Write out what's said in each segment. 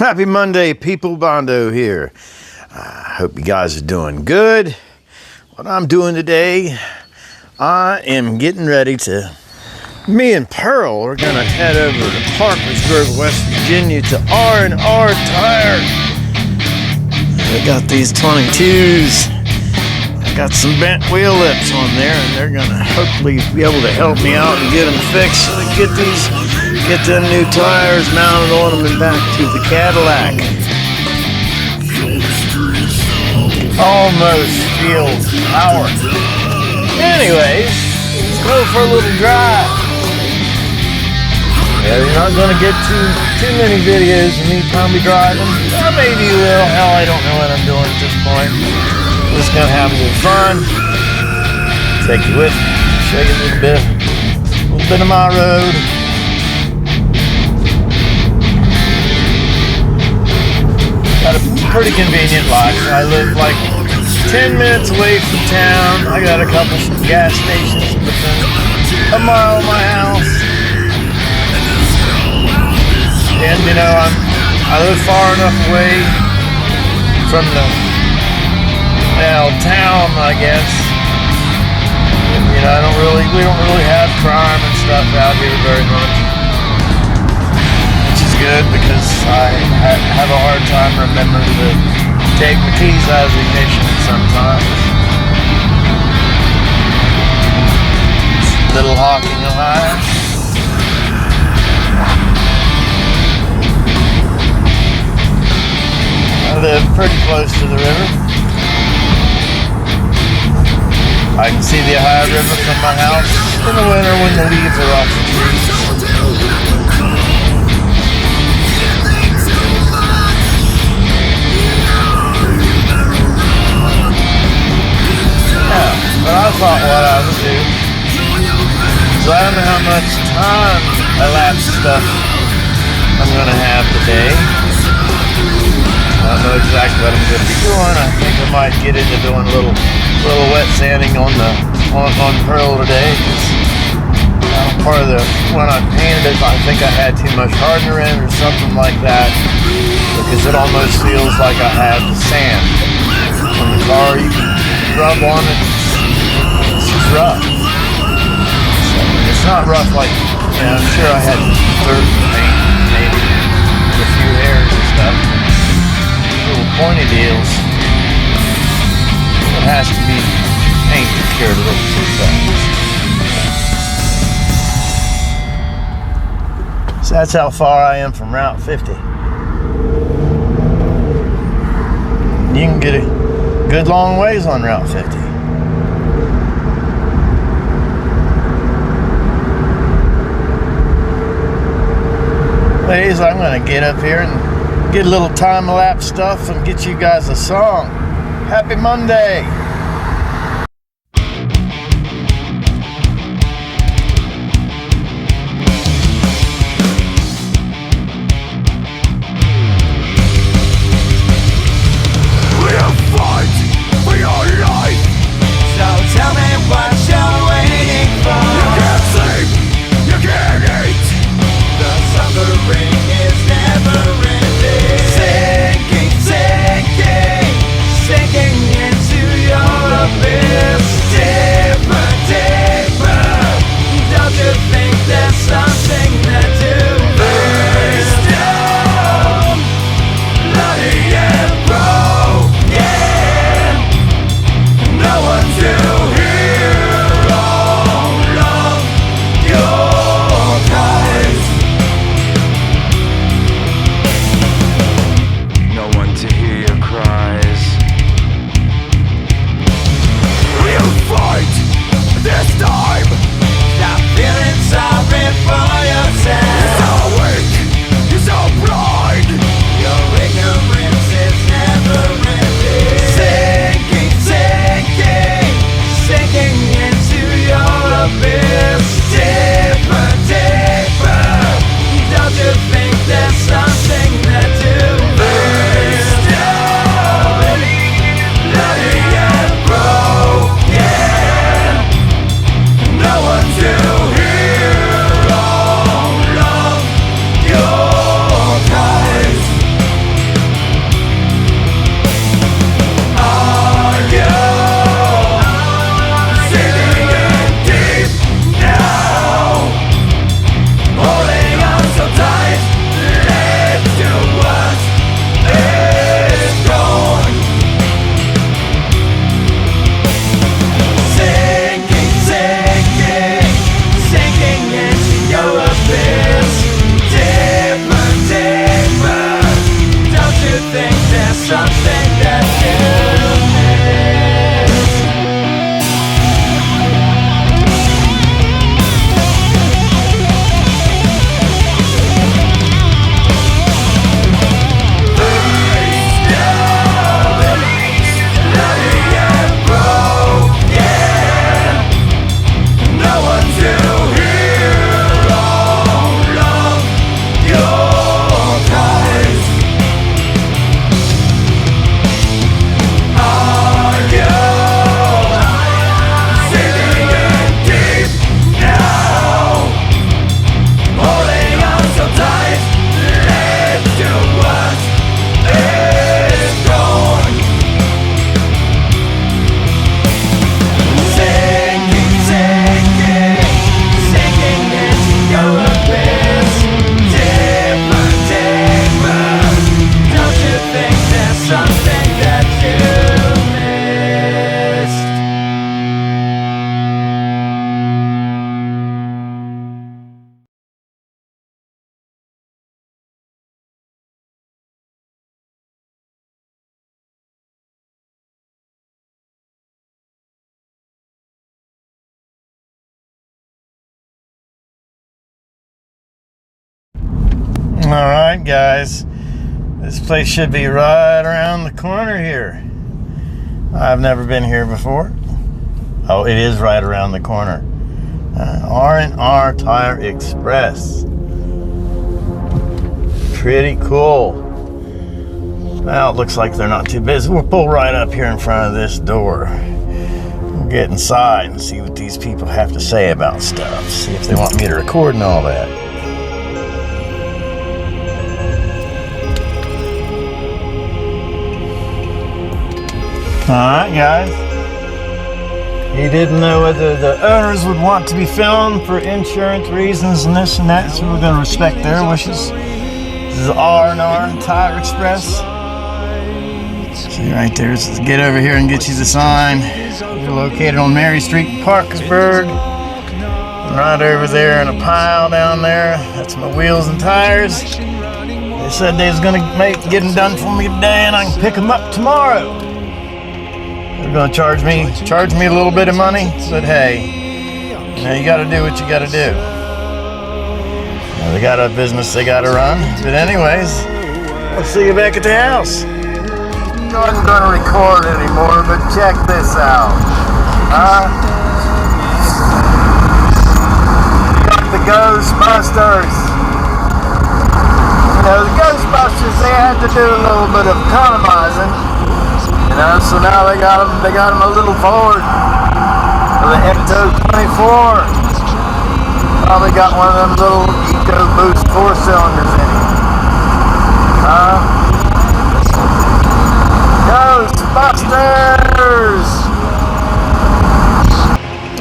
Happy Monday, people. Bondo here. I hope you guys are doing good. What I'm doing today, I am getting ready to, me and Pearl are gonna head over to Parkersburg, West Virginia to R&R Tire. They got these 22s. I got some bent wheel lips on there, and they're gonna hopefully be able to help me out and get them fixed so they get them new tires mounted on them and back to the Cadillac. Almost feels power. Anyways, let's go for a little drive. Yeah, you're not gonna get too many videos of me probably driving. Well, maybe you will. Hell, I don't know what I'm doing at this point. I'm just gonna have a little fun. Take you with me. Show you a little bit of my road. Got a pretty convenient life. I live like 10 minutes away from town. I got a couple gas stations within a mile of my house. And you know, I live far enough away from the town, I guess. And, you know, we don't really have crime and stuff out here very much. Good, because I have a hard time remembering to take my keys out of the ignition sometimes. Little Hocking, Ohio. I live pretty close to the river. I can see the Ohio River from my house in the winter when the leaves are off the trees. But I thought what I would do is I don't know how much time elapsed stuff I'm going to have today. I don't know exactly what I'm going to be doing. I think I might get into doing a little wet sanding on Pearl today. Part of when I painted it, I think I had too much hardener in or something like that, because it almost feels like I have the sand on the car. You can rub on it. It's rough. It's not rough like, you know, I'm sure I had dirt paint, maybe a few hairs and stuff. Little pointy deals. It has to be paint to cure a little too fast. So that's how far I am from Route 50. You can get a good long ways on Route 50. Ladies, I'm going to get up here and get a little time-lapse stuff and get you guys a song. Happy Monday! Sinking into your Alright guys, this place should be right around the corner here. I've never been here before. Oh, it is right around the corner. R&R Tire Express. Pretty cool. Well, it looks like they're not too busy. We'll pull right up here in front of this door. We'll get inside and see what these people have to say about stuff. See if they want me to record and all that. Alright guys, he didn't know whether the owners would want to be filmed for insurance reasons and this and that, so we're going to respect their wishes. This is R&R Tire Express. See right there, it says get over here and get you the sign. You're located on Mary Street in Parkersburg. And right over there in a pile down there, that's my wheels and tires. They said they was going to get them done for me today and I can pick them up tomorrow. They're gonna charge me a little bit of money, but hey, you gotta do what you gotta do. They got a business they gotta run. But anyways, I'll see you back at the house. I wasn't gonna record anymore, but check this out. Got the Ghostbusters. The Ghostbusters, they had to do a little bit of economizing. So now they got them a little Ford, the Ecto 24. Probably got one of them little Eco Boost 4 cylinders in it. Ghostbusters!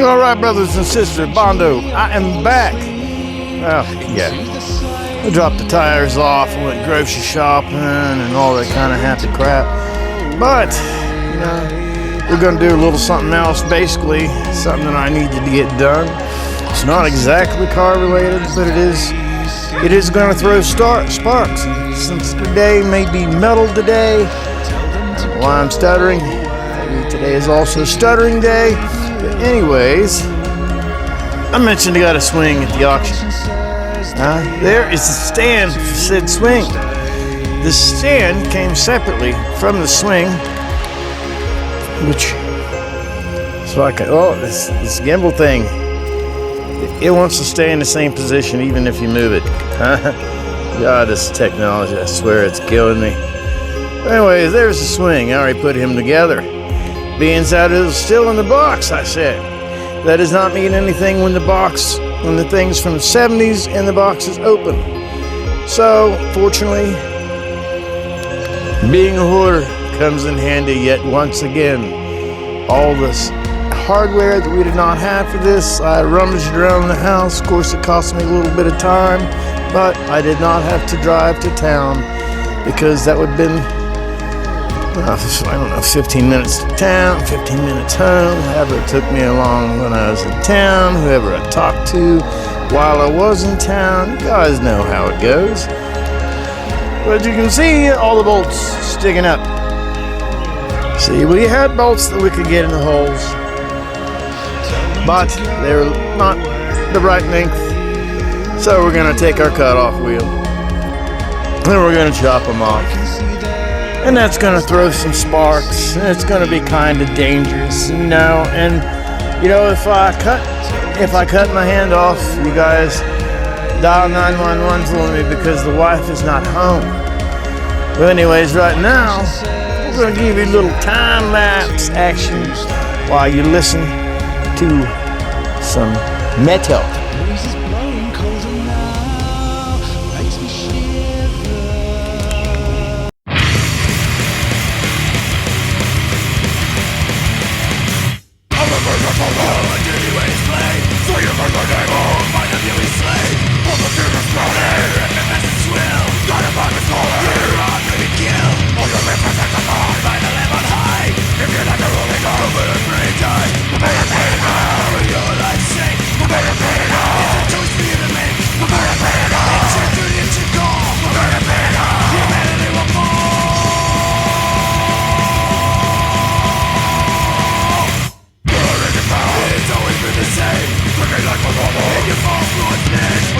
All right, brothers and sisters, Bondo, I am back. Well, yeah. I dropped the tires off, went grocery shopping, and all that kind of happy crap. But, we're going to do a little something else, basically, something that I needed to get done. It's not exactly car related, but it is going to throw sparks. Since today may be metal today, why I'm stuttering, maybe today is also stuttering day. But anyways, I mentioned I got a swing at the auction. There is a stand for said swing. The stand came separately from the swing, which, so I can, this gimbal thing, it wants to stay in the same position even if you move it. God, this technology, I swear it's killing me. Anyways, there's the swing. I already put him together. Being that it was still in the box, I said. That does not mean anything when the thing's from the 70s and the box is open. So, fortunately, being a hoarder comes in handy yet once again. All this hardware that we did not have for this, I rummaged around the house. Of course, it cost me a little bit of time, but I did not have to drive to town because that would have been, 15 minutes to town, 15 minutes home, however it took me along when I was in town, whoever I talked to while I was in town. You guys know how it goes. But you can see all the bolts sticking up. See, we had bolts that we could get in the holes, but they were not the right length. So we're going to take our cutoff wheel and we're going to chop them off. And that's going to throw some sparks. And it's going to be kind of dangerous, And if I cut my hand off, you guys dial 911 for me because the wife is not home. But anyways, right now, we're going to give you a little time-lapse action while you listen to some metal. Looking like a normal, and you fall through its neck.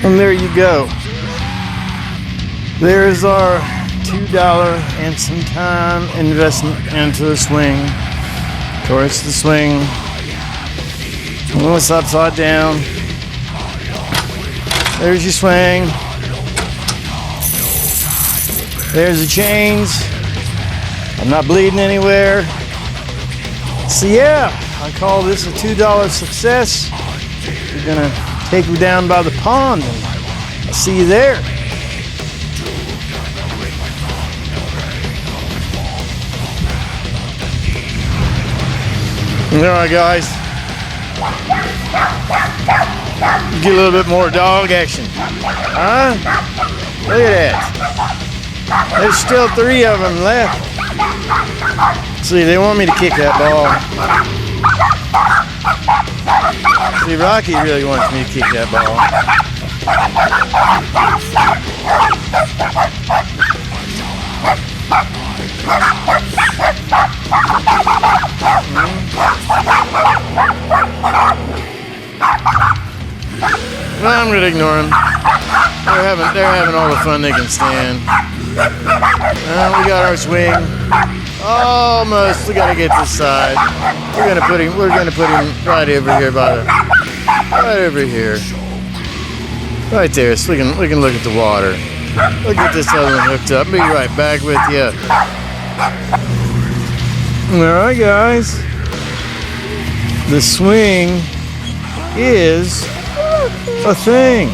And there you go. There's our $2 and some time investment into the swing. Of course, the swing, well, it's upside down. There's your swing. There's the chains. I'm not bleeding anywhere. So yeah, I call this a $2 success. We're gonna take you down by the pond, and I'll see you there. Alright guys, get a little bit more dog action. Huh? Look at that. There's still 3 of them left. See, they want me to kick that ball. See, Rocky really wants me to kick that ball. Well, I'm gonna ignore them. They're having all the fun they can stand. We got our swing. Almost. We gotta get this side. We're gonna put him right over here right over here. Right there, so we can look at the water. Look at this other one hooked up. Be right back with you. Alright guys. The swing is a thing.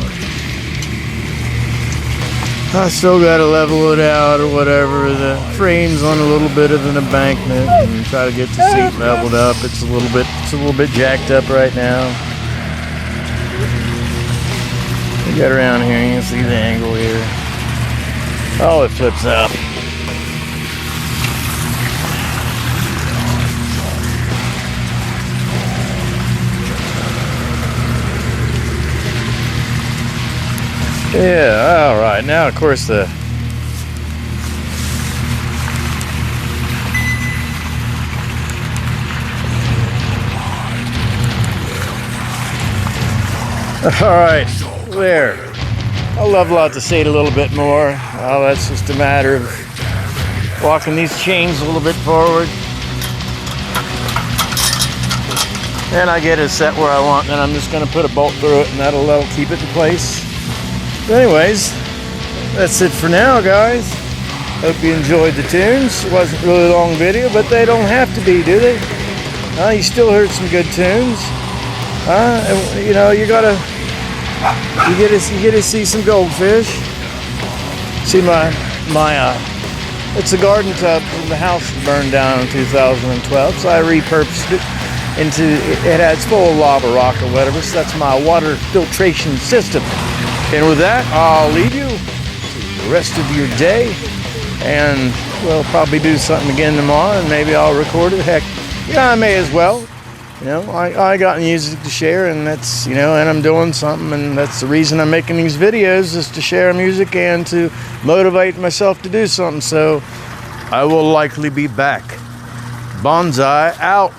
I still gotta level it out or whatever. The frame's on a little bit of an embankment and try to get the seat leveled up. It's a little bit jacked up right now. You get around here and you can see the angle here. Oh, it flips up. Yeah, all right. Now, of course, the all right, there. I'll level out the seat a little bit more. Well, that's just a matter of walking these chains a little bit forward. And I get it set where I want, and I'm just going to put a bolt through it, and that'll keep it in place. But anyways, that's it for now, guys. Hope you enjoyed the tunes. It wasn't a really long video, but they don't have to be, do they? You still heard some good tunes. You know, you get to see some goldfish. See it's a garden tub from the house that burned down in 2012, so I repurposed it it's full of lava rock or whatever, so that's my water filtration system. And with that, I'll leave you to the rest of your day, and we'll probably do something again tomorrow, and maybe I'll record it. Heck, yeah, I may as well. You know, I got music to share, and that's, you know, and I'm doing something, and that's the reason I'm making these videos, is to share music and to motivate myself to do something. So I will likely be back. Bonsai out.